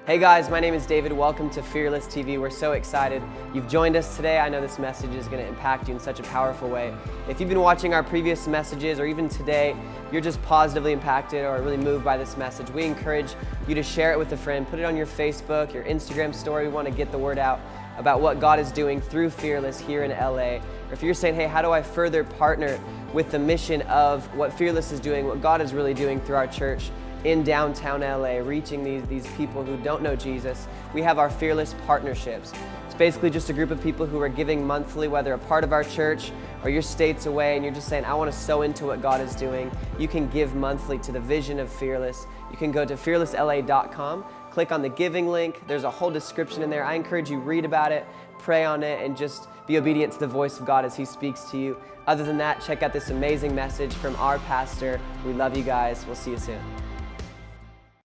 Hey guys, my name is David. Welcome to Fearless TV. We're so excited you've joined us today. I know this message is going to impact you in such a powerful way. If you've been watching our previous messages or even today, you're just positively impacted or really moved by this message, we encourage you to share it with a friend. Put it on your Facebook, your Instagram story. We want to get the word out about what God is doing through Fearless here in LA. Or if you're saying, hey, how do I further partner with the mission of what Fearless is doing, what God is really doing through our church in downtown LA, reaching these people who don't know Jesus, we have our Fearless Partnerships. It's basically just a group of people who are giving monthly, whether a part of our church or your state's away, and you're just saying, I want to sow into what God is doing. You can give monthly to the vision of Fearless. You can go to fearlessla.com, click on the giving link. There's a whole description in there. I encourage you, read about it, pray on it, and just be obedient to the voice of God as He speaks to you. Other than that, check out this amazing message from our pastor. We love you guys. We'll see you soon.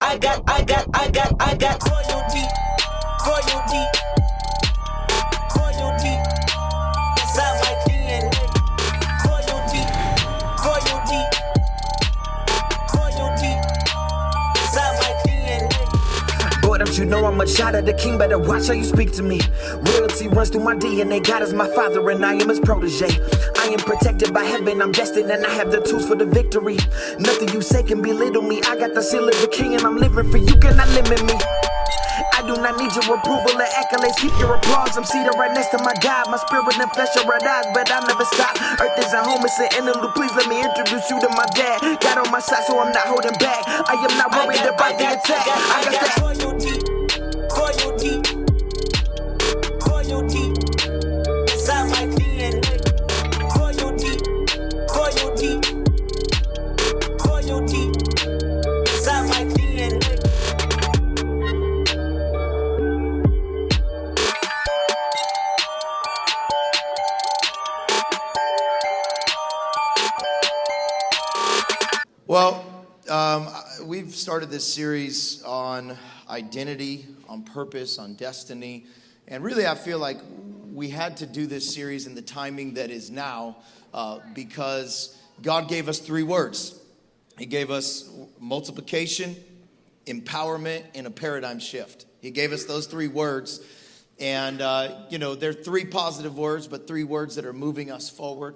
I got royalty. Inside my DNA. Royalty. Inside my DNA. Boy, don't you know I'm a child of the king? Better watch how you speak to me. Royalty runs through my DNA. God is my father and I am his protege. I am protected by heaven, I'm destined and I have the tools for the victory. Nothing you say can belittle me. I got the seal of the king and I'm living for you, cannot limit me. I do not need your approval or accolades, keep your applause. I'm seated right next to my God. My spirit and flesh are red eyes, but I'll never stop. Earth is a home, it's an interlude. Please let me introduce you to my dad. God on my side, so I'm not holding back. I am not worried about the attack. I got that royalty. Inside my DNA. Royalty. Inside my DNA. Well, we've started this series on identity, on purpose, on destiny. And really, I feel like we had to do this series in the timing that is now because God gave us 3 words. He gave us multiplication, empowerment, and a paradigm shift. He gave us those 3 words. And, they're 3 positive words, but 3 words that are moving us forward.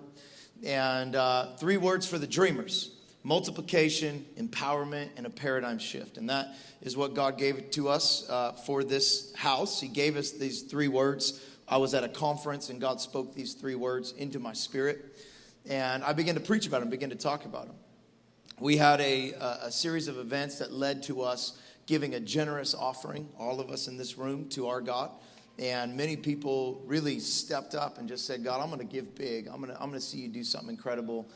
And 3 words for the dreamers: multiplication, empowerment, and a paradigm shift. And that is what God gave to us for this house. He gave us these 3 words. I was at a conference and God spoke these 3 words into my spirit. And I began to preach about them, began to talk about them. We had a series of events that led to us giving a generous offering, all of us in this room, to our God. And many people really stepped up and just said, God, I'm going to give big. I'm going to see you do something incredible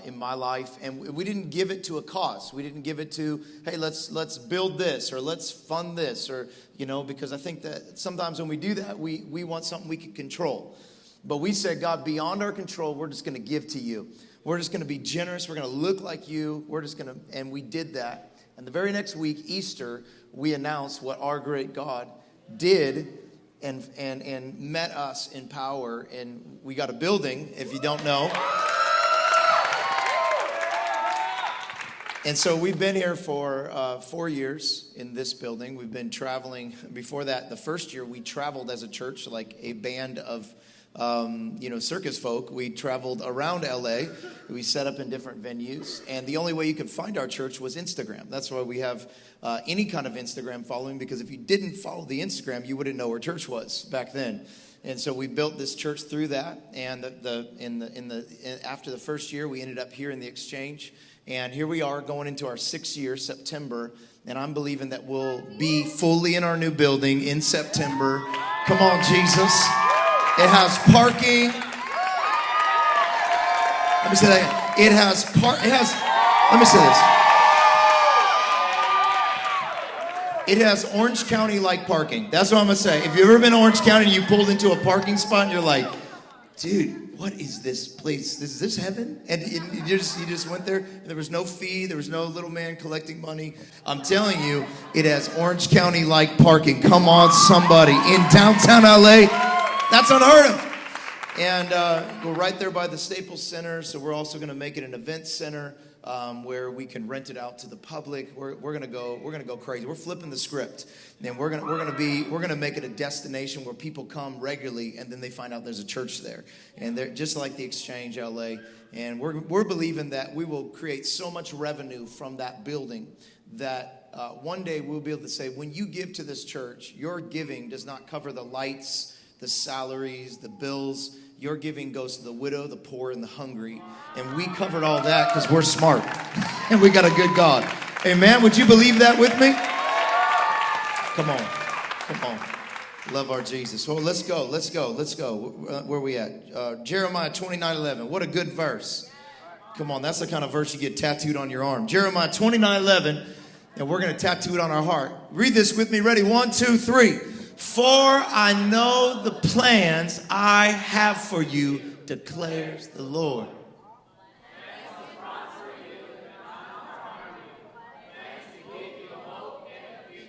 in my life. And we didn't give it to a cause. We didn't give it to, hey, let's build this or let's fund this, or, because I think that sometimes when we do that, we want something we can control. But we said, God, beyond our control, we're just going to give to you. We're just going to be generous. We're going to look like you. And we did that. And the very next week, Easter, we announced what our great God did and met us in power. And we got a building, if you don't know. And so we've been here for 4 years in this building. We've been traveling. Before that, the first year, we traveled as a church, like a band of circus folk. We traveled around LA. We set up in different venues. And the only way you could find our church was Instagram. That's why we have any kind of Instagram following, because if you didn't follow the Instagram, you wouldn't know where church was back then. And so we built this church through that. And after the first year, we ended up here in the Exchange. And here we are going into our 6th year, September. And I'm believing that we'll be fully in our new building in September. Come on, Jesus. It has parking. Let me say that again. Let me say this. It has Orange County-like parking. That's what I'm going to say. If you've ever been to Orange County and you pulled into a parking spot and you're like, dude, what is this place? Is this heaven? And you just went there, and there was no fee. There was no little man collecting money. I'm telling you, it has Orange County-like parking. Come on, somebody. In downtown LA, that's unheard of. And we're right there by the Staples Center, so we're also going to make it an event center. where we can rent it out to the public. We're gonna go crazy. We're flipping the script, and we're gonna make it a destination where people come regularly, and then they find out there's a church there, and they're just like the Exchange LA. And we're believing that we will create so much revenue from that building that one day we'll be able to say, when you give to this church, your giving does not cover the lights, the salaries, the bills. Your giving goes to the widow, the poor, and the hungry. And we covered all that because we're smart. And we got a good God. Amen. Would you believe that with me? Come on. Love our Jesus. Well, let's go. Where are we at? Jeremiah 29:11. What a good verse. Come on, that's the kind of verse you get tattooed on your arm. Jeremiah 29:11. And we're going to tattoo it on our heart. Read this with me. Ready? 1, 2, 3. For I know the plans I have for you, declares the Lord.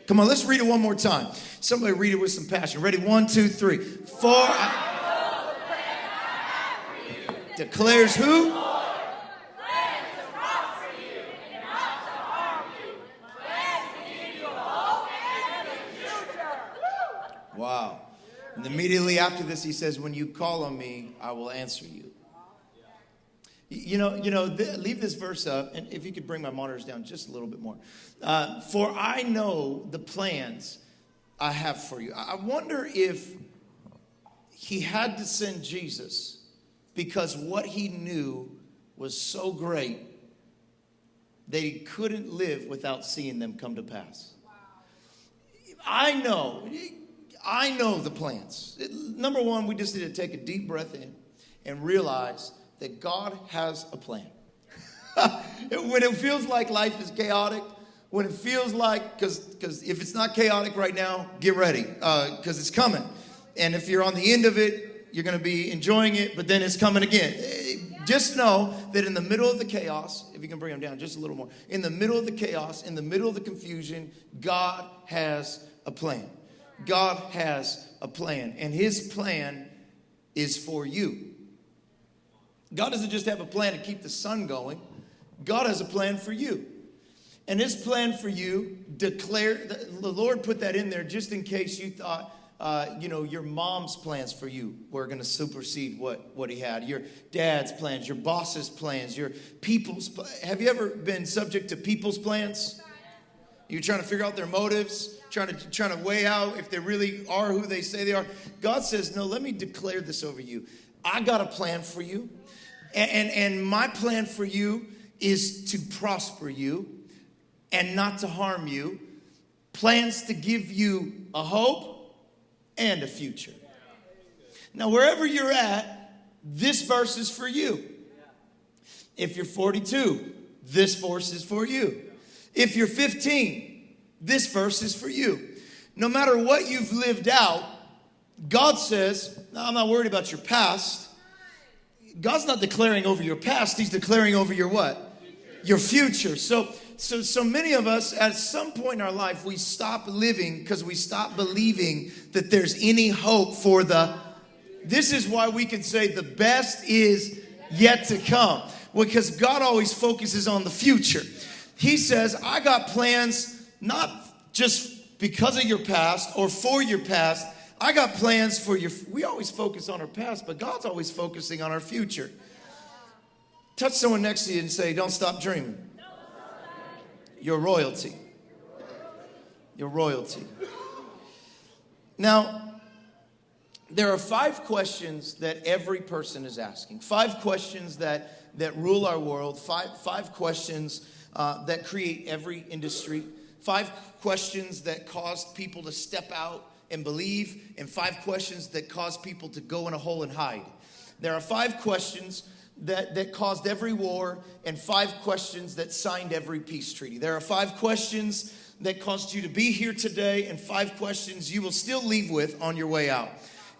Come on, let's read it one more time. Somebody read it with some passion. Ready? 1, 2, 3. For I declares who? Wow. And immediately after this, he says, when you call on me, I will answer you. Leave this verse up. And if you could bring my monitors down just a little bit more. For I know the plans I have for you. I wonder if he had to send Jesus because what he knew was so great that he couldn't live without seeing them come to pass. I know the plans. Number one, we just need to take a deep breath in and realize that God has a plan. When it feels like life is chaotic, when it feels like, because if it's not chaotic right now, get ready, because it's coming. And if you're on the end of it, you're going to be enjoying it, but then it's coming again. Just know that in the middle of the chaos, if you can bring them down just a little more, in the middle of the chaos, in the middle of the confusion, God has a plan. God has a plan, and his plan is for you. God doesn't just have a plan to keep the sun going. God has a plan for you. And his plan for you, the Lord put that in there just in case you thought, your mom's plans for you were going to supersede what he had. Your dad's plans, your boss's plans, your people's plans. Have you ever been subject to people's plans? You're trying to figure out their motives, trying to weigh out if they really are who they say they are. God says, no, let me declare this over you. I got a plan for you. And my plan for you is to prosper you and not to harm you. Plans to give you a hope and a future. Now, wherever you're at, this verse is for you. If you're 42, this verse is for you. If you're 15, this verse is for you. No matter what you've lived out, God says, no, I'm not worried about your past. God's not declaring over your past. He's declaring over your what? Your future. So many of us, at some point in our life, we stop living because we stop believing that there's any hope for this is why we can say the best is yet to come. Because God always focuses on the future. He says, I got plans not just because of your past or for your past. I got plans for we always focus on our past, but God's always focusing on our future. Touch someone next to you and say, don't stop dreaming. You're royalty. You're royalty. Now, there are 5 questions that every person is asking. 5 questions that rule our world. 5 questions that create every industry. 5 questions that cause people to step out and believe, and 5 questions that cause people to go in a hole and hide. There are 5 questions that caused every war, and 5 questions that signed every peace treaty. There are 5 questions that caused you to be here today, and 5 questions you will still leave with on your way out.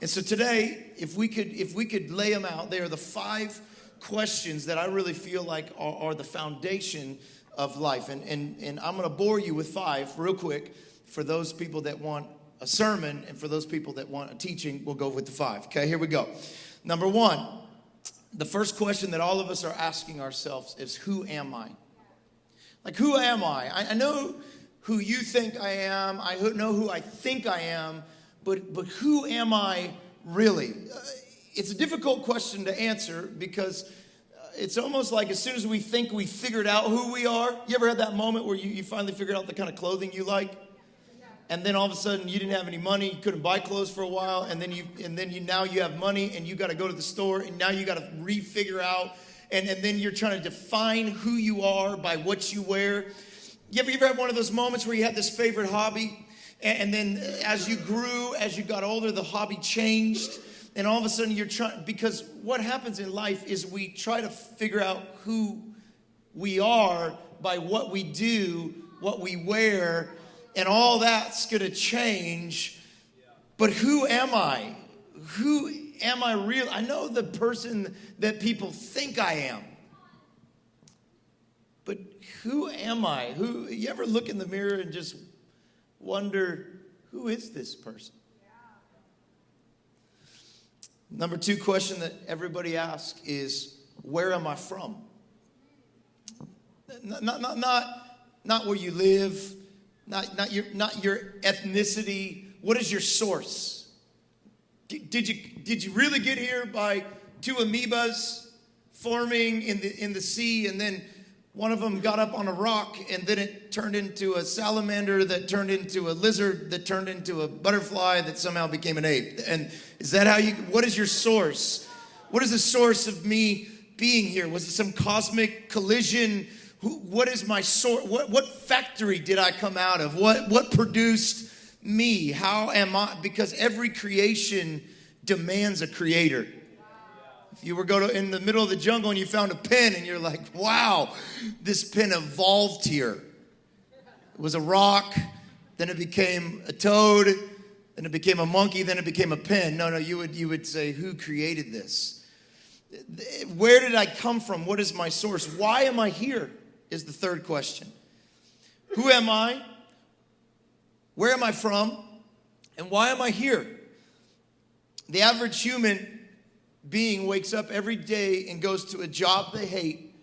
And so today, if we could lay them out, they are the 5 questions that I really feel like are the foundation of life. And I'm going to bore you with 5 real quick for those people that want a sermon, and for those people that want a teaching, we'll go with the 5. Okay, here we go. Number 1, the first question that all of us are asking ourselves is, who am I? Like, who am I? I know who you think I am. I know who I think I am. But who am I really? It's a difficult question to answer because it's almost like as soon as we think we figured out who we are. You ever had that moment where you finally figured out the kind of clothing you like? And then all of a sudden you didn't have any money, you couldn't buy clothes for a while, and then now you have money and you got to go to the store and now you got to refigure out, and then you're trying to define who you are by what you wear. You ever had one of those moments where you had this favorite hobby, and then as you grew, as you got older, the hobby changed, and all of a sudden you're trying, because what happens in life is we try to figure out who we are by what we do, what we wear, and all that's going to change. But who am I? Who am I real? I know the person that people think I am. But who am I? You ever look in the mirror and just wonder, who is this person? Number 2 question that everybody asks is, where am I from? Not where you live. Not your ethnicity. What is your source? Did you really get here by 2 amoebas forming in the sea, and then one of them got up on a rock, and then it turned into a salamander that turned into a lizard that turned into a butterfly that somehow became an ape? And is that how what is your source? What is the source of me being here? Was it some cosmic collision? What is my source? What factory did I come out of? What produced me? How am I? Because every creation demands a creator. If you were in the middle of the jungle and you found a pen and you're like, wow, this pen evolved here. It was a rock, then it became a toad, then it became a monkey, then it became a pen. No, you would say, who created this? Where did I come from? What is my source? Why am I here? Is the third question. Who am I? Where am I from? And why am I here? The average human being wakes up every day and goes to a job they hate,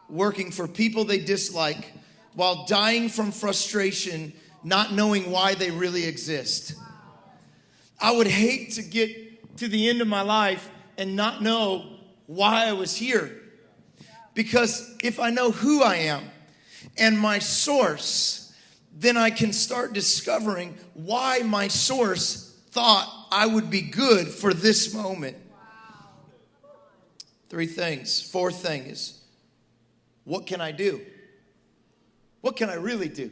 working for people they dislike, while dying from frustration, not knowing why they really exist. I would hate to get to the end of my life and not know why I was here. Because if I know who I am and my source, then I can start discovering why my source thought I would be good for this moment. 3 things. 4th thing is, what can I do? What can I really do?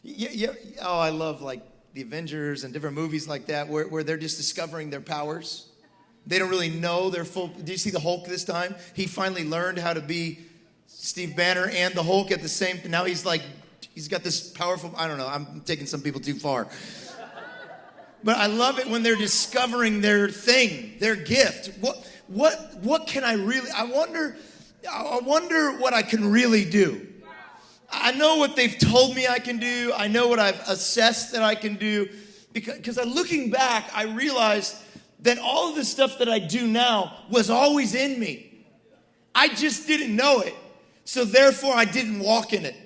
Yeah. Oh, I love like the Avengers and different movies like that where they're just discovering their powers. They don't really know their full. Do you see the Hulk this time? He finally learned how to be Steve Banner and the Hulk at the same. Now he's got this powerful. I don't know. I'm taking some people too far. But I love it when they're discovering their thing, their gift. What can I really? I wonder what I can really do. I know what they've told me I can do. I know what I've assessed that I can do. Because looking back, I realized that all of the stuff that I do now was always in me. I just didn't know it. So therefore, I didn't walk in it.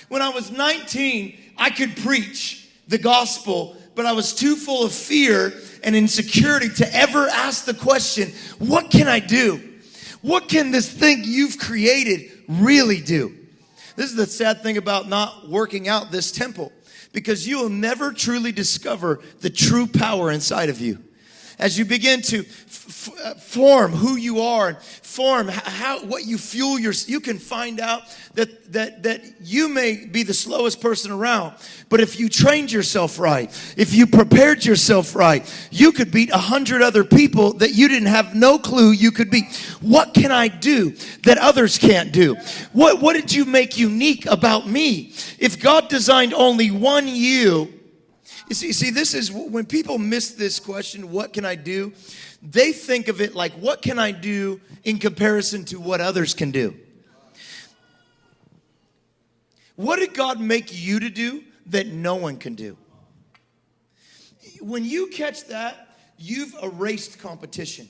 When I was 19, I could preach the gospel, but I was too full of fear and insecurity to ever ask the question, what can I do? What can this thing you've created really do? This is the sad thing about not working out this temple, because you will never truly discover the true power inside of you. As you begin to form who you are, form what you fuel you can find out that you may be the slowest person around, but if you trained yourself right, if you prepared yourself right, you could beat 100 other people that you didn't have no clue you could beat. What can I do that others can't do? What did you make unique about me? If God designed only one you see, this is when people miss this question, what can I do? They think of it like, what can I do in comparison to what others can do? What did God make you to do that no one can do? When you catch that, you've erased competition.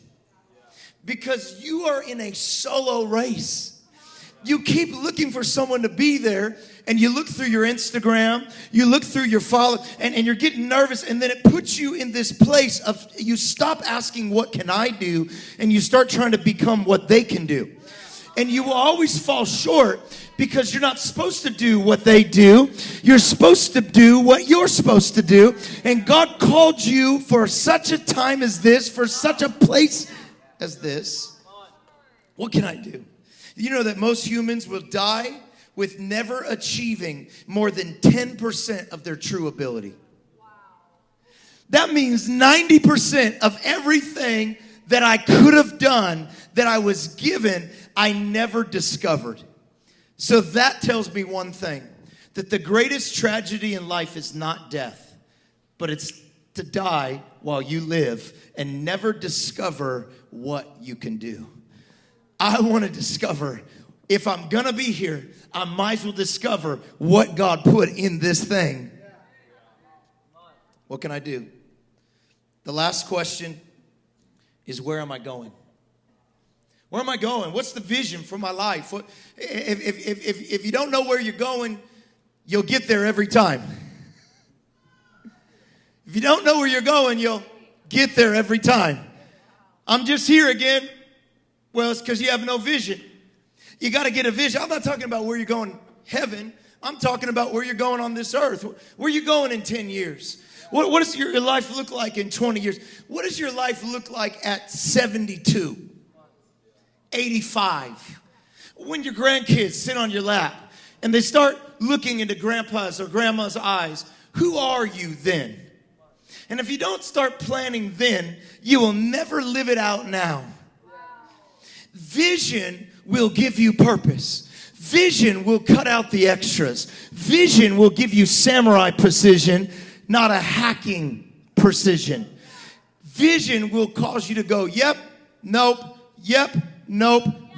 Because you are in a solo race. You keep looking for someone to be there, and you look through your Instagram, you look through your follow, and you're getting nervous, and then it puts you in this place of you stop asking, what can I do? And you start trying to become what they can do. And you will always fall short because you're not supposed to do what they do. You're supposed to do what you're supposed to do. And God called you for such a time as this, for such a place as this. What can I do? You know that most humans will die with never achieving more than 10% of their true ability. That means 90% of everything that I could have done, that I was given, I never discovered. So that tells me one thing, that the greatest tragedy in life is not death, but it's to die while you live and never discover what you can do. I want to discover, if I'm going to be here, I might as well discover what God put in this thing. What can I do? The last question is, where am I going? Where am I going? What's the vision for my life? If you don't know where you're going, you'll get there every time. If you don't know where you're going, you'll get there every time. I'm just here again. Well, it's because you have no vision. You got to get a vision. I'm not talking about where you're going, heaven. I'm talking about where you're going on this earth. Where are you going in 10 years? What does your life look like in 20 years? What does your life look like at 72, 85? When your grandkids sit on your lap and they start looking into grandpa's or grandma's eyes, who are you then? And if you don't start planning then, you will never live it out now. Vision will give you purpose. Vision will cut out the extras. Vision will give you samurai precision, not a hacking precision. Vision will cause you to go, yep, nope,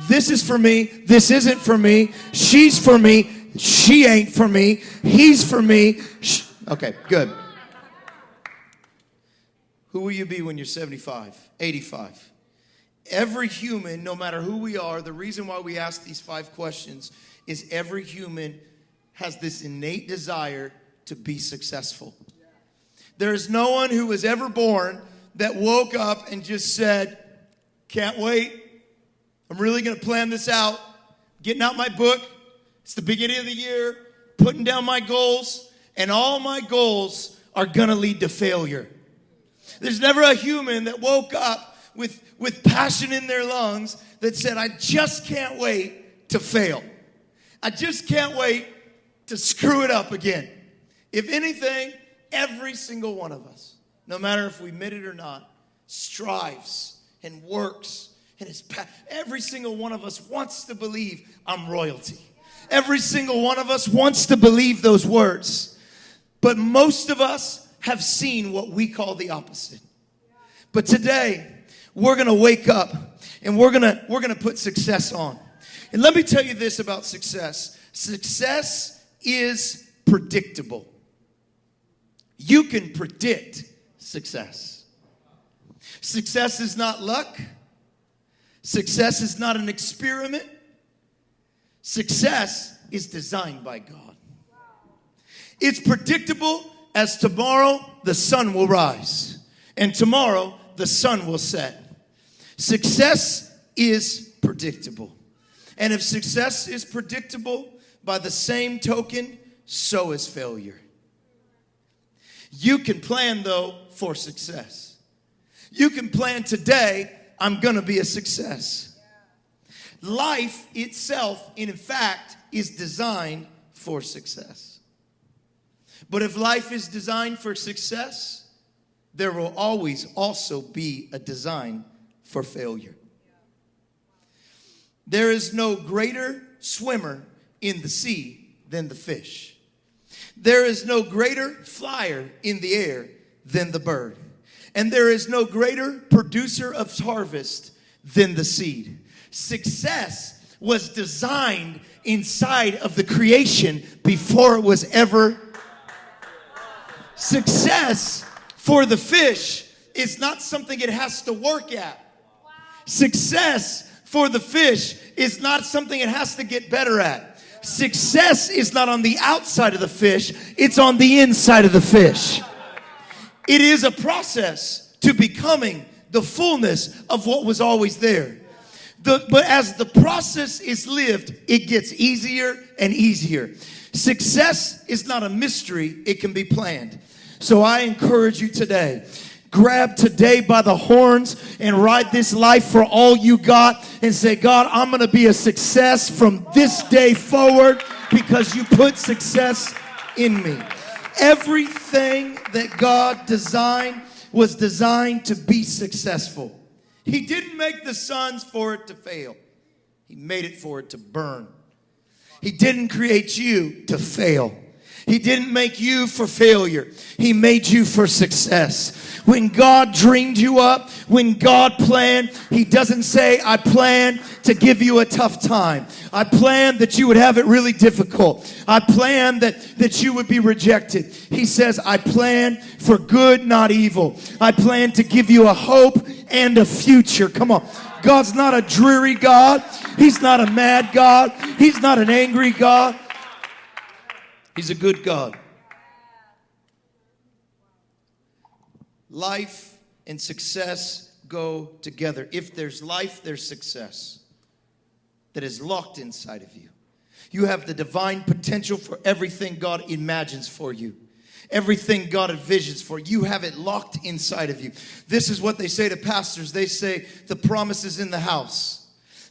this is for me, this isn't for me, she's for me, she ain't for me, he's for me. Okay, good. Who will you be when you're 75, 85? Every human, no matter who we are, the reason why we ask these 5 questions is every human has this innate desire to be successful. There is no one who was ever born that woke up and just said, can't wait. I'm really going to plan this out. Getting out my book. It's the beginning of the year. Putting down my goals. And all my goals are going to lead to failure. There's never a human that woke up with passion in their lungs that said, I just can't wait to fail. I just can't wait to screw it up again. If anything, every single one of us, no matter if we admit it or not, strives and works. And every single one of us wants to believe I'm royalty. Every single one of us wants to believe those words. But most of us have seen what we call the opposite. But today, we're going to wake up and we're going to put success on. And let me tell you this about success. Success is predictable. You can predict success. Success is not luck. Success is not an experiment. Success is designed by God. It's predictable as tomorrow the sun will rise and tomorrow the sun will set. Success is predictable. And if success is predictable, by the same token, so is failure. You can plan, though, for success. You can plan today, I'm going to be a success. Life itself, in fact, is designed for success. But if life is designed for success, there will always also be a design for failure. There is no greater swimmer in the sea than the fish. There is no greater flyer in the air than the bird. And there is no greater producer of harvest than the seed. Success was designed inside of the creation before it was ever. Success for the fish is not something it has to work at. Success for the fish is not something it has to get better at. Success is not on the outside of the fish, it's on the inside of the fish. It is a process to becoming the fullness of what was always there. But as the process is lived, it gets easier and easier. Success is not a mystery, it can be planned. So I encourage you today, grab today by the horns and ride this life for all you got and say, God, I'm going to be a success from this day forward because you put success in me. Everything that God designed was designed to be successful. He didn't make the suns for it to fail. He made it for it to burn. He didn't create you to fail. He didn't make you for failure. He made you for success. When God dreamed you up, when God planned, He doesn't say, I plan to give you a tough time. I planned that you would have it really difficult. I planned that you would be rejected. He says, I plan for good, not evil. I plan to give you a hope and a future. Come on. God's not a dreary God. He's not a mad God. He's not an angry God. He's a good God. Life and success go together. If there's life, there's success that is locked inside of you. You have the divine potential for everything God imagines for you. Everything God envisions for you, have it locked inside of you. This is what they say to pastors. They say the promise is in the house.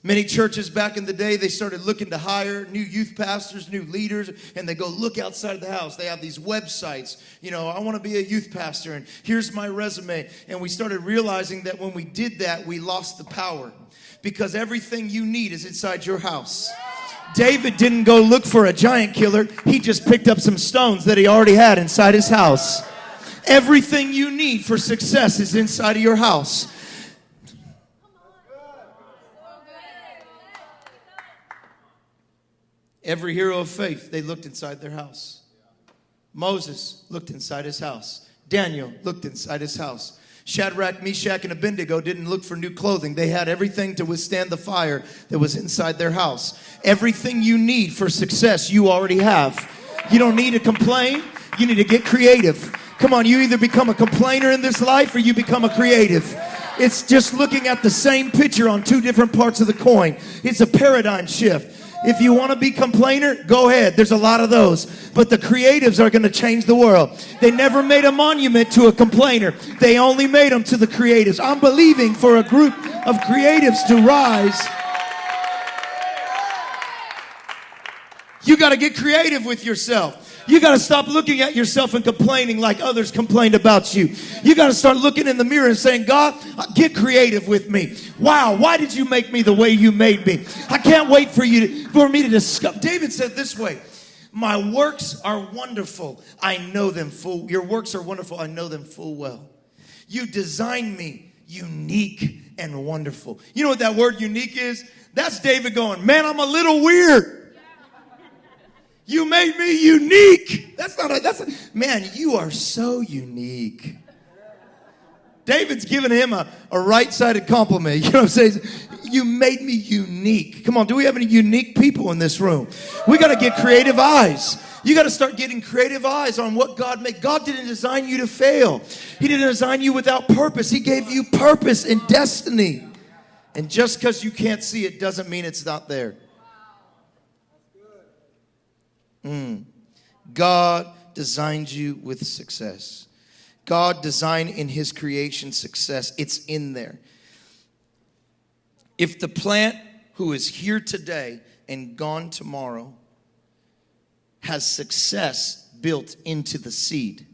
Many churches back in the day, they started looking to hire new youth pastors, new leaders, and they go look outside of the house. They have these websites, I want to be a youth pastor, and here's my resume. And we started realizing that when we did that, we lost the power because everything you need is inside your house. David didn't go look for a giant killer. He just picked up some stones that he already had inside his house. Everything you need for success is inside of your house. Every hero of faith, they looked inside their house. Moses looked inside his house. Daniel looked inside his house. Shadrach, Meshach, and Abednego didn't look for new clothing. They had everything to withstand the fire that was inside their house. Everything you need for success, you already have. You don't need to complain. You need to get creative. Come on, you either become a complainer in this life or you become a creative. It's just looking at the same picture on two different parts of the coin. It's a paradigm shift. If you want to be complainer, go ahead. There's a lot of those. But the creatives are going to change the world. They never made a monument to a complainer. They only made them to the creatives. I'm believing for a group of creatives to rise. You got to get creative with yourself. You got to stop looking at yourself and complaining like others complained about you. You got to start looking in the mirror and saying, God, get creative with me. Wow, why did you make me the way you made me? I can't wait for me to discover. David said this way, my works are wonderful. I know them full. Your works are wonderful. I know them full well. You designed me unique and wonderful. You know what that word unique is? That's David going, man, I'm a little weird. You made me unique. Man, you are so unique. David's giving him a right-sided compliment. You know what I'm saying? You made me unique. Come on, do we have any unique people in this room? We got to get creative eyes. You got to start getting creative eyes on what God made. God didn't design you to fail. He didn't design you without purpose. He gave you purpose and destiny. And just because you can't see it doesn't mean it's not there. God designed you with success. God designed in His creation success. It's in there. If the plant who is here today and gone tomorrow has success built into the seed,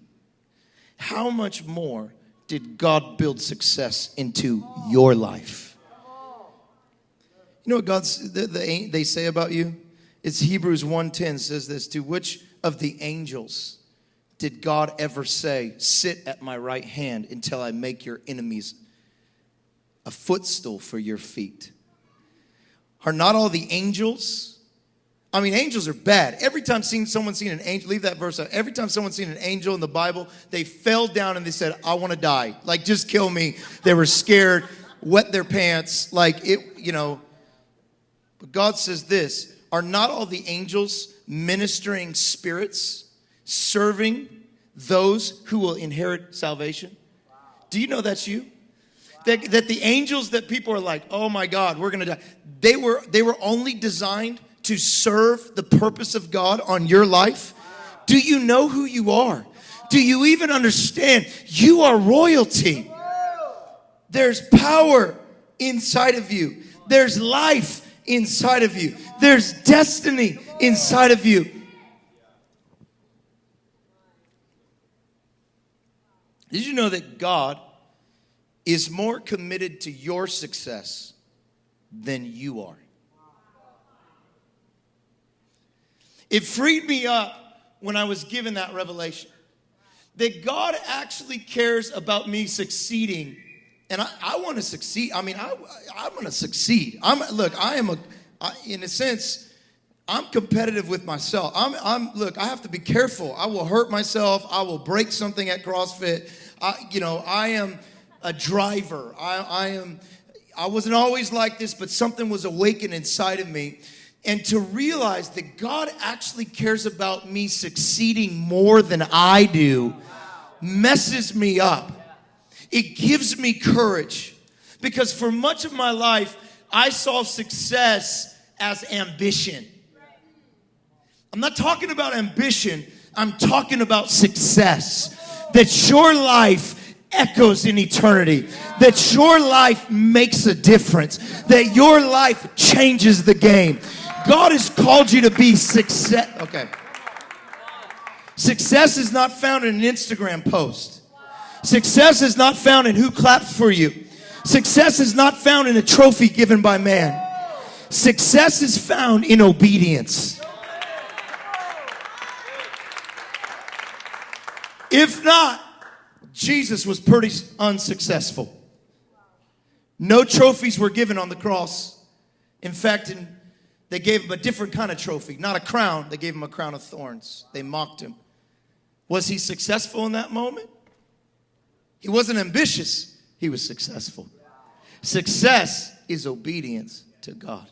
how much more did God build success into your life? You know what they say about you? It's Hebrews 1:10 says this, to which of the angels did God ever say, sit at my right hand until I make your enemies a footstool for your feet? Are not all the angels? I mean, angels are bad. Every time someone's seen an angel, leave that verse out. Every time someone's seen an angel in the Bible, they fell down and they said, I want to die. Like, just kill me. They were scared, wet their pants. Like, But God says this, are not all the angels ministering spirits serving those who will inherit salvation? Do you know that's you? That the angels that people are like, oh my God, we're going to die. They were only designed to serve the purpose of God on your life. Do you know who you are? Do you even understand? You are royalty. There's power inside of you. There's life inside of you. There's destiny inside of you. Did you know that God is more committed to your success than you are? It freed me up when I was given that revelation that God actually cares about me succeeding. And I want to succeed. I mean, I want to succeed. In a sense, I'm competitive with myself. Look, I have to be careful. I will hurt myself. I will break something at CrossFit. I am a driver. I wasn't always like this, but something was awakened inside of me. And to realize that God actually cares about me succeeding more than I do messes me up. It gives me courage. Because for much of my life, I saw success as ambition. I'm not talking about ambition. I'm talking about success. That your life echoes in eternity. That your life makes a difference. That your life changes the game. God has called you to be success. Okay. Success is not found in an Instagram post. Success is not found in who claps for you. Success is not found in a trophy given by man. Success is found in obedience. If not, Jesus was pretty unsuccessful. No trophies were given on the cross. In fact, they gave him a different kind of trophy. Not a crown. They gave him a crown of thorns. They mocked him. Was he successful in that moment? He wasn't ambitious. He was successful. Success is obedience to God.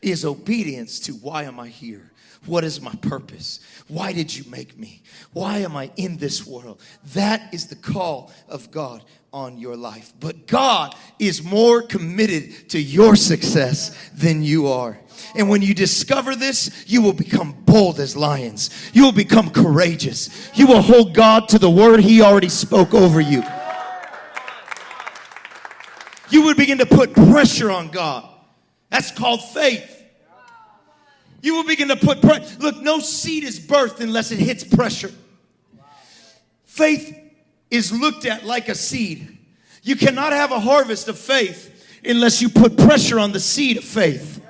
Is obedience to why am I here? What is my purpose? Why did you make me? Why am I in this world? That is the call of God on your life. But God is more committed to your success than you are. And when you discover this, you will become bold as lions. You will become courageous. You will hold God to the word He already spoke over you. You would begin to put pressure on God. That's called faith. You will begin to put pressure. Look, no seed is birthed unless it hits pressure. Faith is looked at like a seed. You cannot have a harvest of faith unless you put pressure on the seed of faith.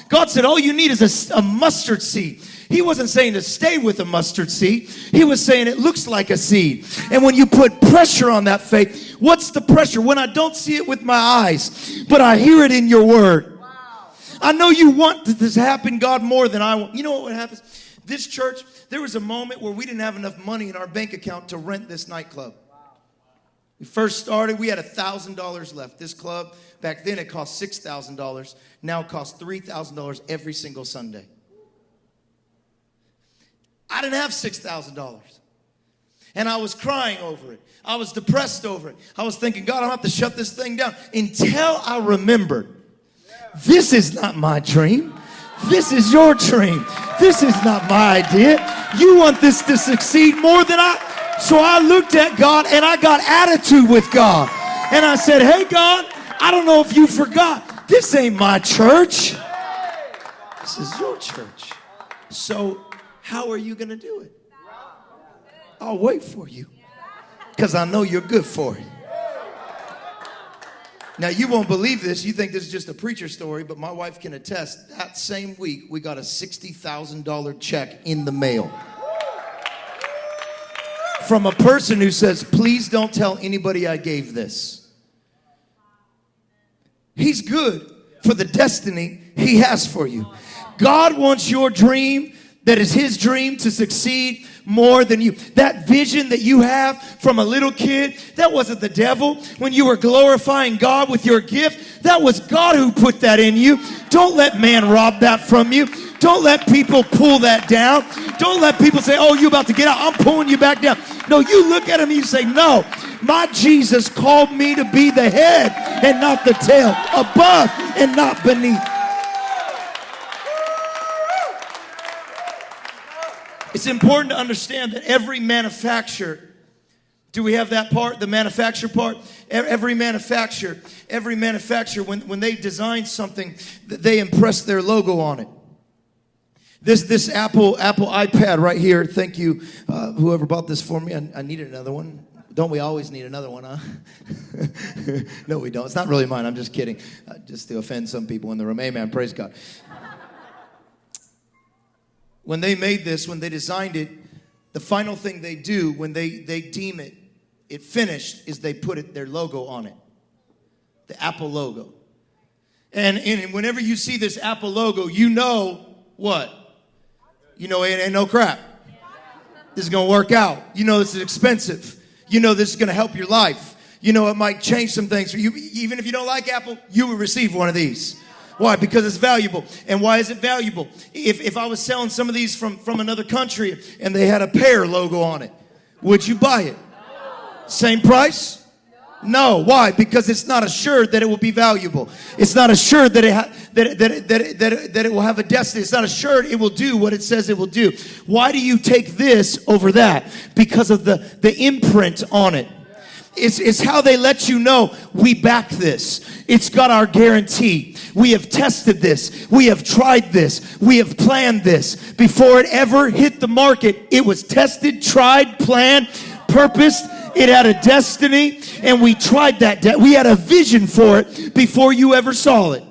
God said all you need is a mustard seed. He wasn't saying to stay with a mustard seed. He was saying it looks like a seed. And when you put pressure on that faith, what's the pressure? When I don't see it with my eyes, but I hear it in your word. Wow. I know you want this to happen, God, more than I want. You know what happens? This church, there was a moment where we didn't have enough money in our bank account to rent this nightclub. We first started, we had $1,000 left. This club, back then it cost $6,000. Now it costs $3,000 every single Sunday. I didn't have $6,000. And I was crying over it. I was depressed over it. I was thinking, God, I'm going to have to shut this thing down. Until I remembered, this is not my dream. This is your dream. This is not my idea. You want this to succeed more than I. So I looked at God and I got attitude with God. And I said, hey, God, I don't know if you forgot. This ain't my church. This is your church. So how are you going to do it? I'll wait for you because I know you're good for it. Now, you won't believe this. You think this is just a preacher story, but my wife can attest. That same week, we got a $60,000 check in the mail from a person who says, please don't tell anybody I gave this. He's good for the destiny He has for you. God wants your dream that is His dream to succeed more than you. That vision that you have from a little kid, that wasn't the devil. When you were glorifying God with your gift, that was God who put that in you. Don't let man rob that from you. Don't let people pull that down. Don't let people say, oh, you're about to get out. I'm pulling you back down. No, you look at him and you say, no, my Jesus called me to be the head and not the tail, above and not beneath. It's important to understand that every manufacturer, do we have that part, the manufacturer part? Every manufacturer, when they design something, they impress their logo on it. This Apple iPad right here, thank you, whoever bought this for me. I needed another one. Don't we always need another one, huh? No, we don't. It's not really mine. I'm just kidding. Just to offend some people in the room. Amen. Praise God. When they made this, when they designed it, the final thing they do when they deem it finished is they put their logo on it. The Apple logo. And whenever you see this Apple logo, you know what? You know it ain't no crap. This is going to work out. You know this is expensive. You know this is going to help your life. You know it might change some things for you. Even if you don't like Apple, you will receive one of these. Why? Because it's valuable. And why is it valuable? If I was selling some of these from another country and they had a Pear logo on it, would you buy it? Same price? No. Why? Because it's not assured that it will be valuable. It's not assured that it will have a destiny. It's not assured it will do what it says it will do. Why do you take this over that? Because of the imprint on it. It's how they let you know we back this. It's got our guarantee. We have tested this. We have tried this. We have planned this. Before it ever hit the market, it was tested, tried, planned, purposed. It had a destiny, and we tried that. We had a vision for it before you ever saw it.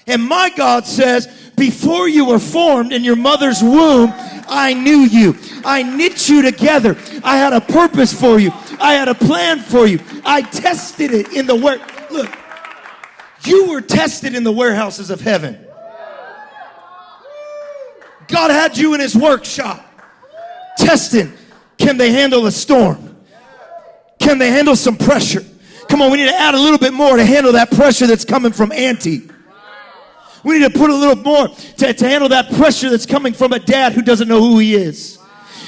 And my God says, before you were formed in your mother's womb, I knew you. I knit you together. I had a purpose for you. I had a plan for you. I tested it in the work. Look, you were tested in the warehouses of heaven. God had you in his workshop, testing. Can they handle a storm? Can they handle some pressure? Come on, we need to add a little bit more to handle that pressure that's coming from Auntie. We need to put a little more to handle that pressure that's coming from a dad who doesn't know who he is.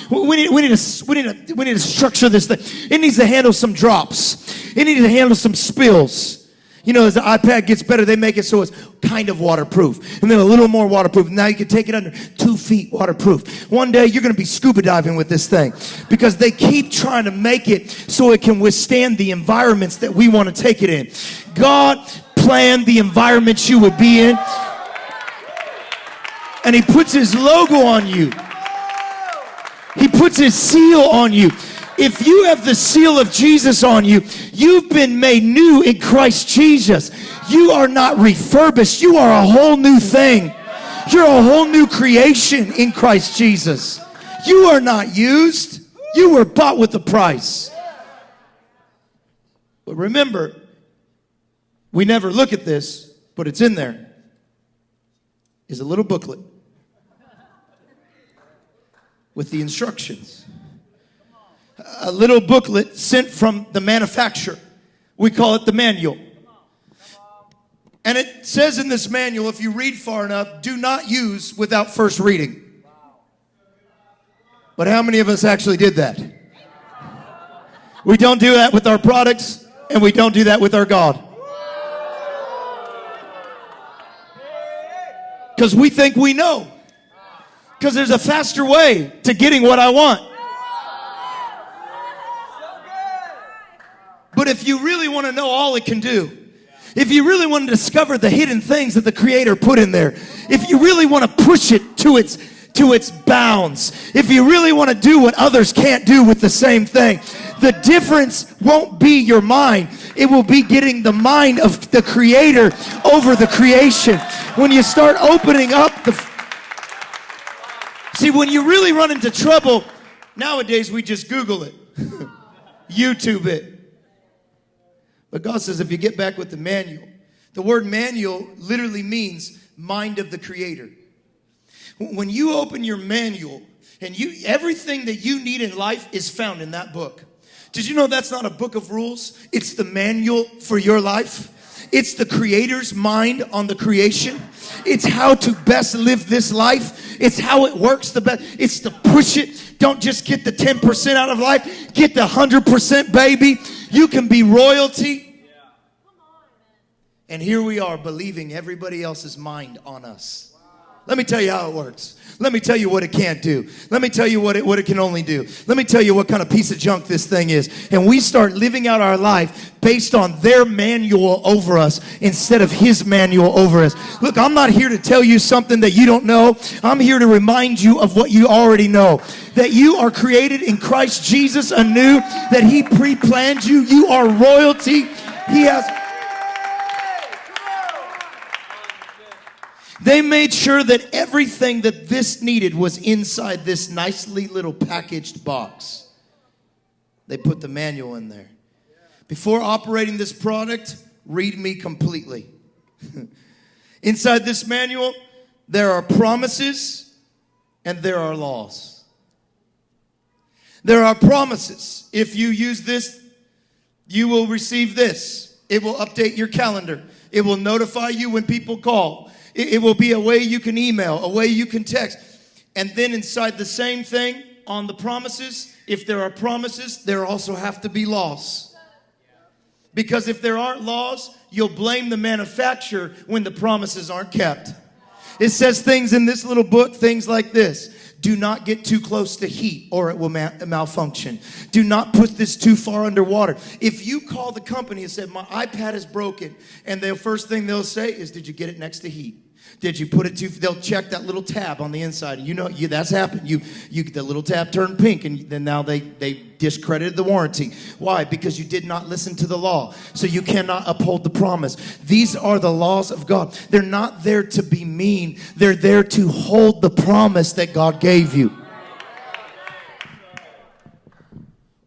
We need to structure this thing. It needs to handle some drops. It needs to handle some spills. You know, as the iPad gets better, they make it so it's kind of waterproof. And then a little more waterproof. Now you can take it under 2 feet waterproof. One day you're going to be scuba diving with this thing. Because they keep trying to make it so it can withstand the environments that we want to take it in. God planned the environments you would be in. And he puts his logo on you. He puts his seal on you. If you have the seal of Jesus on you, you've been made new in Christ Jesus. You are not refurbished. You are a whole new thing. You're a whole new creation in Christ Jesus. You are not used. You were bought with a price. But remember, we never look at this, but it's in there. Is a little booklet with the instructions. A little booklet sent from the manufacturer. We call it the manual. And it says in this manual, if you read far enough, do not use without first reading. But how many of us actually did that? We don't do that with our products, and we don't do that with our God. Because we think we know. Because there's a faster way to getting what I want. But if you really want to know all it can do, if you really want to discover the hidden things that the Creator put in there, if you really want to push it to its bounds, if you really want to do what others can't do with the same thing, the difference won't be your mind. It will be getting the mind of the Creator over the creation. When you start opening up See, when you really run into trouble, nowadays we just Google it. YouTube it. But God says if you get back with the manual, the word manual literally means mind of the Creator. When you open your manual, And everything that you need in life is found in that book. Did you know that's not a book of rules? It's the manual for your life. It's the Creator's mind on the creation. It's how to best live this life. It's how it works the best. It's to push it. Don't just get the 10% out of life. Get the 100%, baby. You can be royalty. And here we are believing everybody else's mind on us. Let me tell you how it works. Let me tell you what it can't do. Let me tell you what it can only do. Let me tell you what kind of piece of junk this thing is. And we start living out our life based on their manual over us instead of His manual over us. Look, I'm not here to tell you something that you don't know. I'm here to remind you of what you already know. That you are created in Christ Jesus anew. That He pre-planned you. You are royalty. He has... They made sure that everything that this needed was inside this nicely little packaged box. They put the manual in there. Before operating this product, read me completely. Inside this manual, there are promises and there are laws. There are promises. If you use this, you will receive this. It will update your calendar. It will notify you when people call. It will be a way you can email, a way you can text. And then inside the same thing, on the promises, if there are promises, there also have to be laws. Because if there aren't laws, you'll blame the manufacturer when the promises aren't kept. It says things in this little book, things like this. Do not get too close to heat or it will malfunction. Do not put this too far underwater. If you call the company and say, my iPad is broken, and the first thing they'll say is, did you get it next to heat? Did you put it too, they'll check that little tab on the inside. You know, that's happened. You the little tab turned pink, and then now they discredited the warranty. Why? Because you did not listen to the law. So you cannot uphold the promise. These are the laws of God. They're not there to be mean. They're there to hold the promise that God gave you.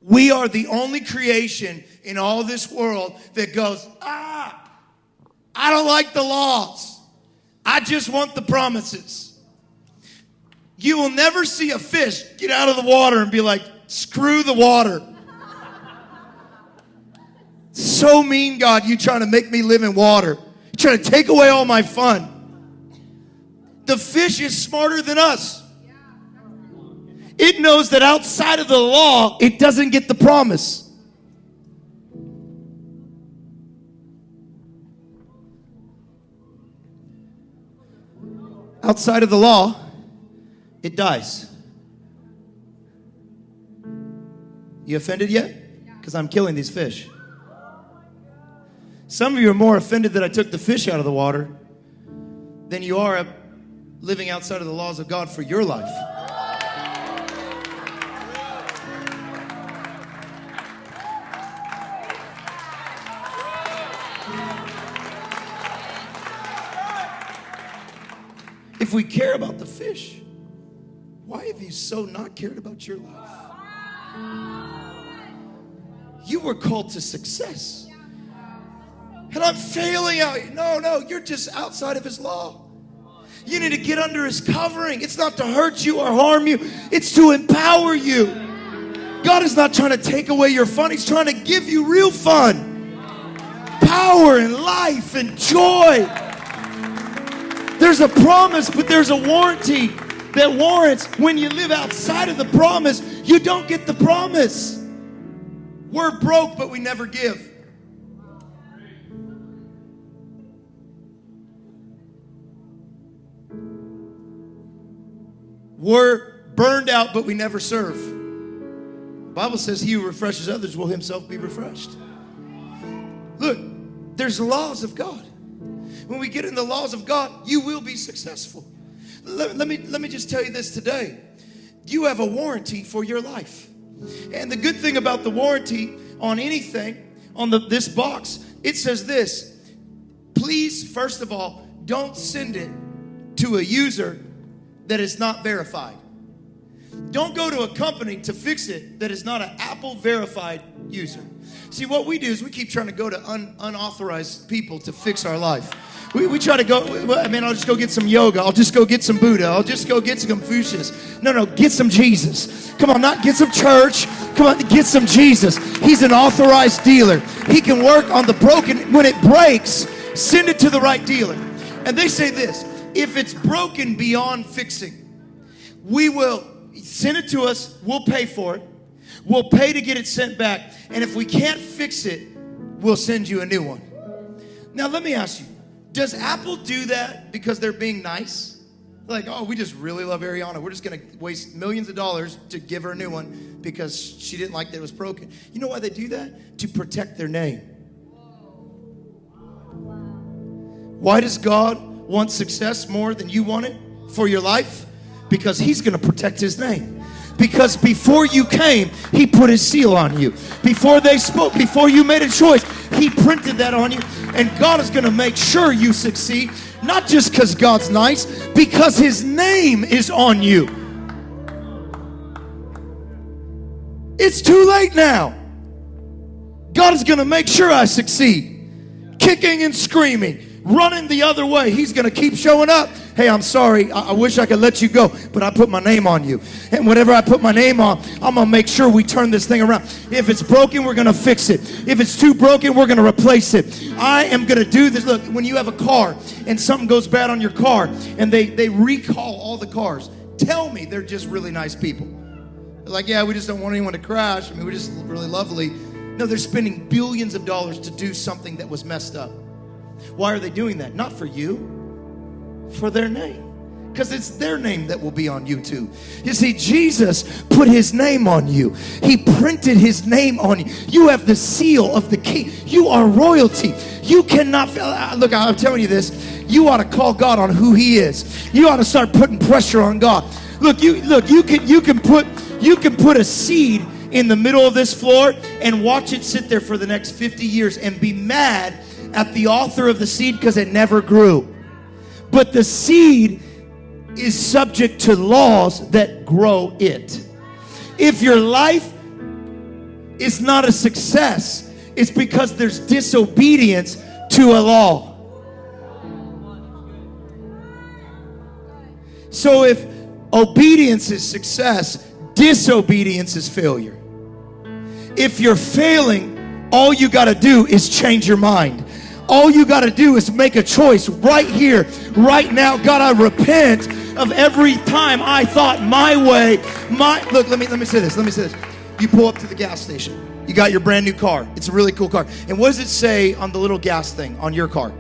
We are the only creation in all this world that goes, I don't like the laws. I just want the promises. You will never see a fish get out of the water and be like, screw the water. So mean, God, you trying to make me live in water. You're trying to take away all my fun. The fish is smarter than us. It knows that outside of the law, it doesn't get the promise. Outside of the law, it dies. You offended yet? Because I'm killing these fish. Some of you are more offended that I took the fish out of the water than you are living outside of the laws of God for your life. If we care about the fish, why have you so not cared about your life? You were called to success. And I'm failing out. No, you're just outside of His law. You need to get under His covering. It's not to hurt you or harm you. It's to empower you. God is not trying to take away your fun. He's trying to give you real fun. Power and life and joy. There's a promise, but there's a warranty that warrants when you live outside of the promise, you don't get the promise. We're broke, but we never give. We're burned out, but we never serve. The Bible says he who refreshes others will himself be refreshed. Look, there's laws of God. When we get in the laws of God, you will be successful. Let me just tell you this today. You have a warranty for your life. And the good thing about the warranty on anything, on this box, it says this. Please, first of all, don't send it to a user that is not verified. Don't go to a company to fix it that is not an Apple verified user. See, what we do is we keep trying to go to unauthorized people to fix our life. We try to go, I'll just go get some yoga. I'll just go get some Buddha. I'll just go get some Confucius. No, get some Jesus. Come on, not get some church. Come on, get some Jesus. He's an authorized dealer. He can work on the broken. When it breaks, send it to the right dealer. And they say this, if it's broken beyond fixing, we will send it to us. We'll pay for it. We'll pay to get it sent back. And if we can't fix it, we'll send you a new one. Now, let me ask you, does Apple do that because they're being nice? Like, oh, we just really love Ariana. We're just going to waste millions of dollars to give her a new one because she didn't like that it was broken. You know why they do that? To protect their name. Why does God want success more than you want it for your life? Because he's going to protect his name. Because before you came, he put his seal on you. Before they spoke, before you made a choice, he printed that on you. And God is going to make sure you succeed, not just because God's nice, because his name is on you. It's too late now. God is going to make sure I succeed. Kicking and screaming, running the other way. He's going to keep showing up. Hey, I'm sorry. I wish I could let you go, but I put my name on you. And whatever I put my name on, I'm going to make sure we turn this thing around. If it's broken, we're going to fix it. If it's too broken, we're going to replace it. I am going to do this. Look, when you have a car and something goes bad on your car and they recall all the cars, tell me they're just really nice people. They're like, yeah, we just don't want anyone to crash. I mean, we're just really lovely. No, they're spending billions of dollars to do something that was messed up. Why are they doing that? Not for you. For their name, because it's their name that will be on you too. You see, Jesus put his name on you. He printed his name on you. You have the seal of the king. You are royalty. You cannot look, I'm telling you this, you ought to call God on who he is. You ought to start putting pressure on God. You can put a seed in the middle of this floor and watch it sit there for the next 50 years and be mad at the author of the seed because it never grew. But the seed is subject to laws that grow it. If your life is not a success, it's because there's disobedience to a law. So if obedience is success, disobedience is failure. If you're failing, all you got to do is change your mind. All you got to do is make a choice right here, right now. God, I repent of every time I thought my way, look, let me say this. You pull up to the gas station. You got your brand new car. It's a really cool car. And what does it say on the little gas thing on your car?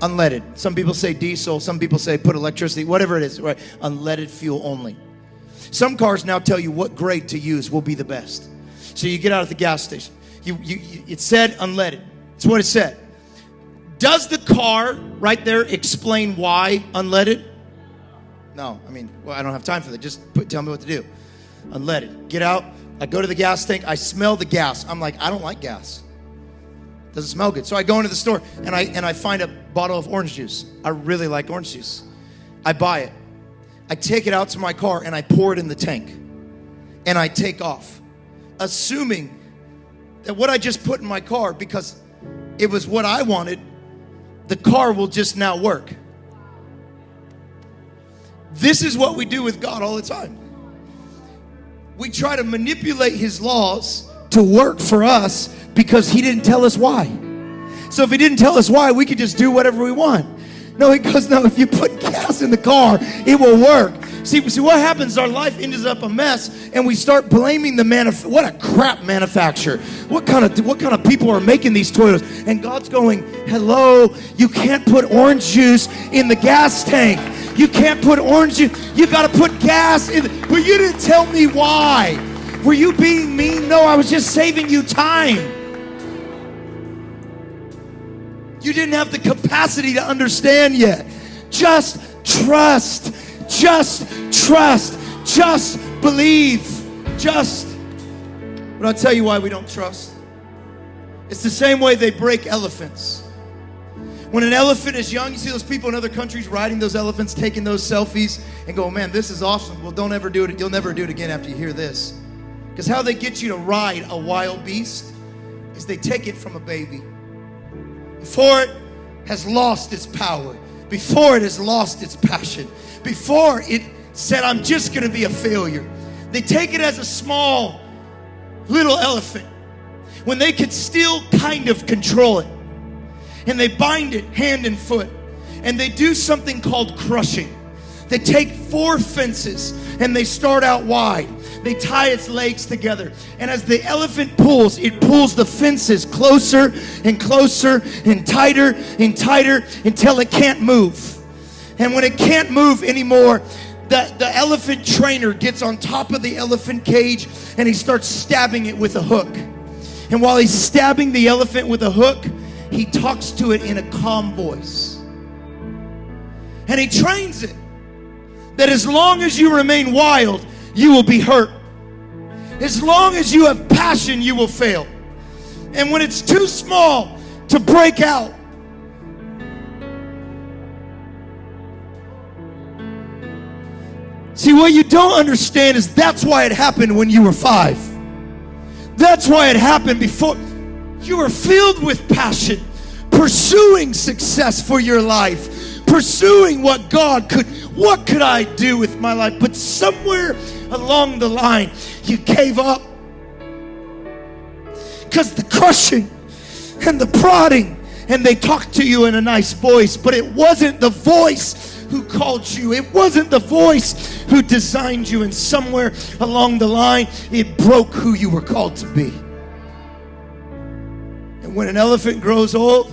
Unleaded. Some people say diesel. Some people say put electricity, whatever it is, right? Unleaded fuel only. Some cars now tell you what grade to use will be the best. So you get out at the gas station. It said unleaded. It's what it said. Does the car right there explain why unleaded? No, I don't have time for that. Just tell me what to do. Unleaded. Get out. I go to the gas tank. I smell the gas. I'm like, I don't like gas. Doesn't smell good. So I go into the store and I find a bottle of orange juice. I really like orange juice. I buy it. I take it out to my car and I pour it in the tank. And I take off, assuming that what I just put in my car, because it was what I wanted, the car will just now work. This is what we do with God all the time. We try to manipulate his laws to work for us because he didn't tell us why. So if he didn't tell us why, we could just do whatever we want. No, he goes, no, if you put gas in the car, it will work. See what happens, our life ends up a mess and we start blaming the what a crap manufacturer. What kind of people are making these Toyotas? And God's going, hello, you can't put orange juice in the gas tank. You can't put orange juice. You got to put gas in. But you didn't tell me why. Were you being mean? No, I was just saving you time. You didn't have the capacity to understand yet. Just trust. Just trust. Just believe. But I'll tell you why we don't trust. It's the same way they break elephants. When an elephant is young, you see those people in other countries riding those elephants, taking those selfies, and go, man, this is awesome. Well, don't ever do it. You'll never do it again after you hear this. Because how they get you to ride a wild beast is they take it from a baby. Before it has lost its power, before it has lost its passion, before it said, I'm just going to be a failure, they take it as a small little elephant when they could still kind of control it. And they bind it hand and foot. And they do something called crushing. They take 4 fences and they start out wide. They tie its legs together. And as the elephant pulls, it pulls the fences closer and closer and tighter until it can't move. And when it can't move anymore, the elephant trainer gets on top of the elephant cage and he starts stabbing it with a hook. And while he's stabbing the elephant with a hook, he talks to it in a calm voice. And he trains it that as long as you remain wild, you will be hurt. As long as you have passion, you will fail. And when it's too small to break out, see, what you don't understand is that's why it happened when you were 5. That's why it happened before. You were filled with passion, pursuing success for your life, pursuing what could I do with my life? But somewhere along the line, you gave up. Because the crushing and the prodding, and they talked to you in a nice voice, but it wasn't the voice who called you. It wasn't the voice who designed you. And somewhere along the line, it broke who you were called to be. And when an elephant grows old,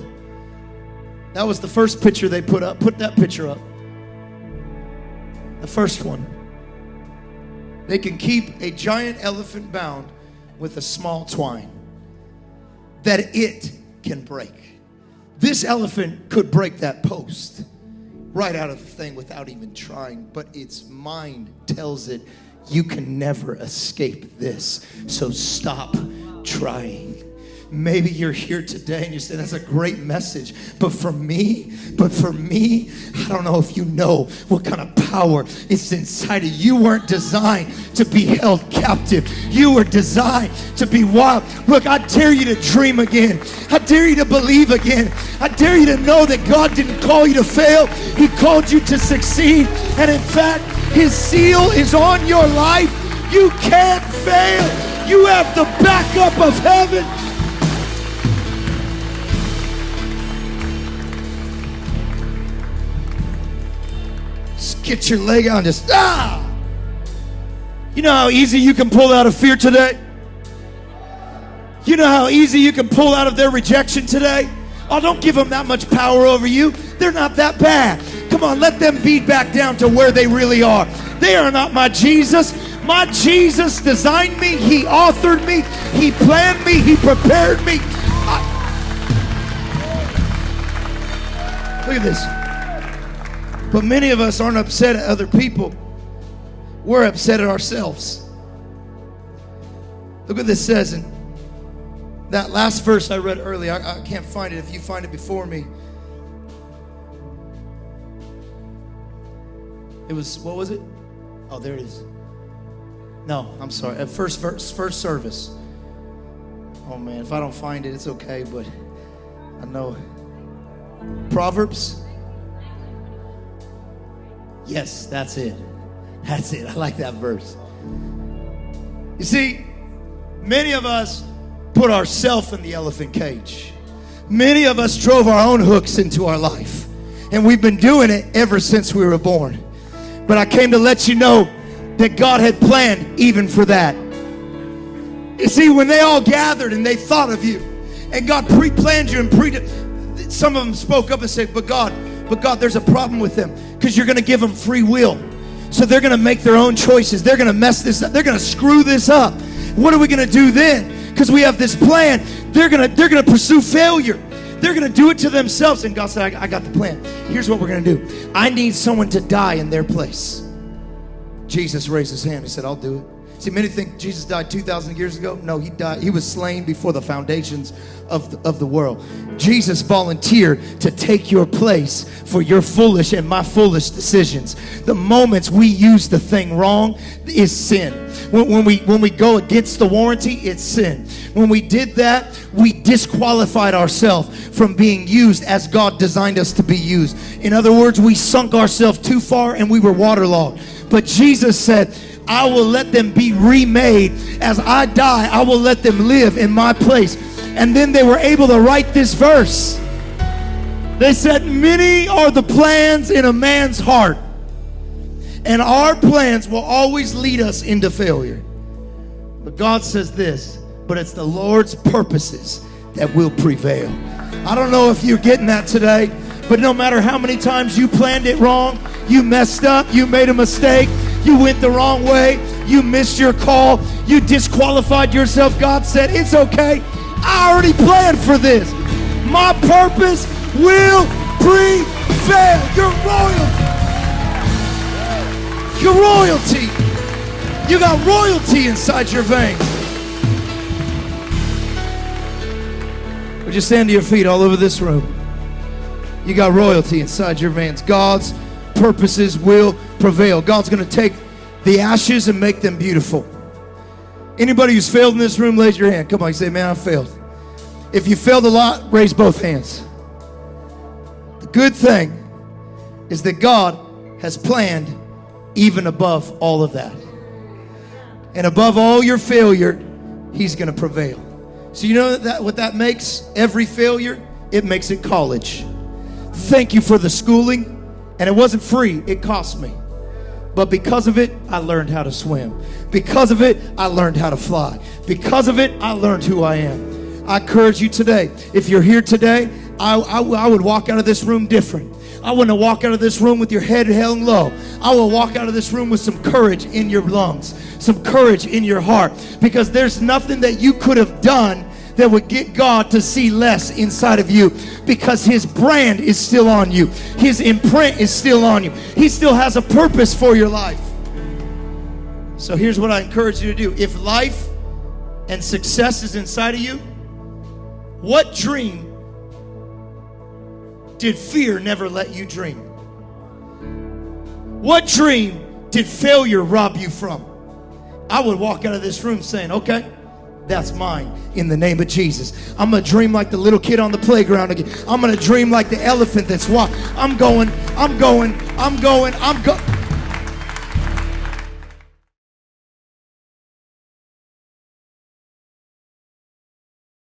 that was the first picture they put up. Put that picture up. The first one. They can keep a giant elephant bound with a small twine that it can break. This elephant could break that post right out of the thing without even trying, but its mind tells it, you can never escape this, so stop trying. Maybe you're here today and you say, that's a great message, but for me, I don't know if you know what kind of power is inside of you. You weren't designed to be held captive. You were designed to be wild. Look, I dare you to dream again. I dare you to believe again. I dare you to know that God didn't call you to fail. He called you to succeed. And in fact, His seal is on your life. You can't fail. You have the backup of heaven. Get your leg out and just, You know how easy you can pull out of fear today? You know how easy you can pull out of their rejection today? Oh, don't give them that much power over you. They're not that bad. Come on, let them beat back down to where they really are. They are not my Jesus. My Jesus designed me. He authored me. He planned me. He prepared me. Look at this. But many of us aren't upset at other people. We're upset at ourselves. Look what this says in that last verse I read earlier. I can't find it. If you find it before me. It was, what was it? Oh, there it is. No, I'm sorry. At first service. Oh man, if I don't find it, it's okay, but I know. Proverbs. Yes, that's it. That's it. I like that verse. You see, many of us put ourselves in the elephant cage. Many of us drove our own hooks into our life. And we've been doing it ever since we were born. But I came to let you know that God had planned even for that. You see, when they all gathered and they thought of you, and God pre-planned you and some of them spoke up and said, but God, there's a problem with them, because you're going to give them free will. So they're going to make their own choices. They're going to mess this up. They're going to screw this up. What are we going to do then? Because we have this plan. They're going to pursue failure. They're going to do it to themselves. And God said, I got the plan. Here's what we're going to do. I need someone to die in their place. Jesus raised his hand. He said, I'll do it. See, many think Jesus died 2,000 years ago. No, he died. He was slain before the foundations of the world. Jesus volunteered to take your place for your foolish and my foolish decisions. The moments we use the thing wrong is sin. When we go against the warranty, it's sin. When we did that, we disqualified ourselves from being used as God designed us to be used. In other words, we sunk ourselves too far and we were waterlogged. But Jesus said, I will let them be remade. As I die, I will let them live in my place. And then they were able to write this verse. They said, many are the plans in a man's heart, and our plans will always lead us into failure. But God says this, but it's the Lord's purposes that will prevail. I don't know if you're getting that today, but no matter how many times you planned it wrong, you messed up, you made a mistake, you went the wrong way, you missed your call, you disqualified yourself, God said, it's okay. I already planned for this. My purpose will prevail. You're royalty. You're royalty. You got royalty inside your veins. Would you stand to your feet all over this room? You got royalty inside your veins. God's purposes will prevail. God's going to take the ashes and make them beautiful. Anybody who's failed in this room, raise your hand. Come on, you say, man, I failed. If you failed a lot, raise both hands. The good thing is that God has planned even above all of that. And above all your failure, He's going to prevail. So you know what that makes every failure? It makes it college. Thank you for the schooling. And it wasn't free. It cost me. But because of it, I learned how to swim. Because of it, I learned how to fly. Because of it, I learned who I am. I encourage you today, if you're here today, I would walk out of this room different. I wouldn't walk out of this room with your head held low. I will walk out of this room with some courage in your lungs, some courage in your heart, because there's nothing that you could have done that would get God to see less inside of you, because His brand is still on you. His imprint is still on you. He still has a purpose for your life. So here's what I encourage you to do. If life and success is inside of you, what dream did fear never let you dream? What dream did failure rob you from? I would walk out of this room saying, okay, that's mine in the name of Jesus. I'm going to dream like the little kid on the playground again. I'm going to dream like the elephant that's walking. I'm going.